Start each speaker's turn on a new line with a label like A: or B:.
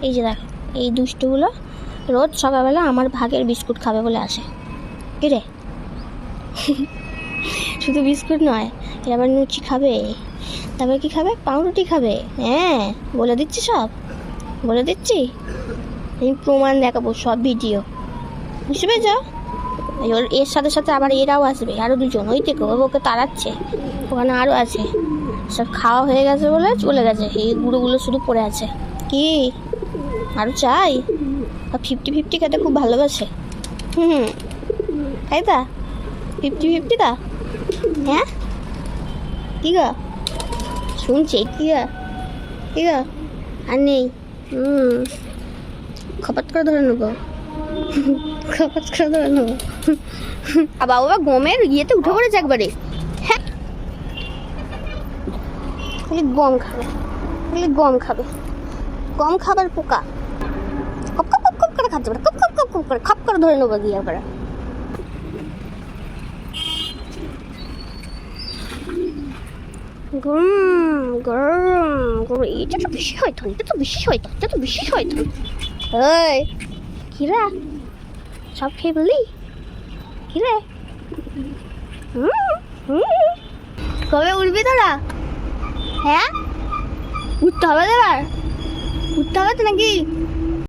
A: এই যে দেখো, এই দুষ্টুগুলো রোজ সকালবেলা আমার ভাগের বিস্কুট খাবে বলে আসে। কি রে, শুধু বিস্কুট নয়, এর আবার লুচি খাবে, তারপরে কি খাবে, পাউরুটি খাবে। হ্যাঁ, বলে দিচ্ছি, সব বলে দিচ্ছি, আমি প্রমাণ দেখাবো, সব ভিডিও। বুঝতে পেরেছ? এর সাথে সাথে আবার এরাও আসবে, আরও দুজন, ওই থেকে ওকে তাড়াচ্ছে, ওখানে আরও আছে। সব খাওয়া হয়ে গেছে বলে চলে গেছে, এই গুঁড়োগুলো শুধু পড়ে আছে। কি আরও চাই? আর 50-50 খেতে খুব ভালোবাসে। তাই তা 50-50 তা? হ্যাঁ, কি গা শুনছে, কি গা, কি গা, আর নেই। খপাত করে ধরে নেবো, খপাত করে ধরে নেবো। আর বাবা গমের ইয়েতে উঠে পড়েছে একবারে। হ্যাঁ, খালি গম খাবে, খালি গম খাবে, গম খাবার পোকা। কপ কপ কপ কপ করে খাচ্ছে, কপ কপ কপ কপ করে খপ করে ধরে নেবো গিয়ে একবারে। গরম গরম গরম, এটা তো বেশি শয়তান, এটা তো বেশি শয়তান, এটা তো বেশি শয়তান। এই কিরা, সব খেয়ে বললি? কিরে, কবে উঠবি তোরা? হ্যাঁ, উঠতে হবে তো, এবার উঠতে হবে তো নাকি?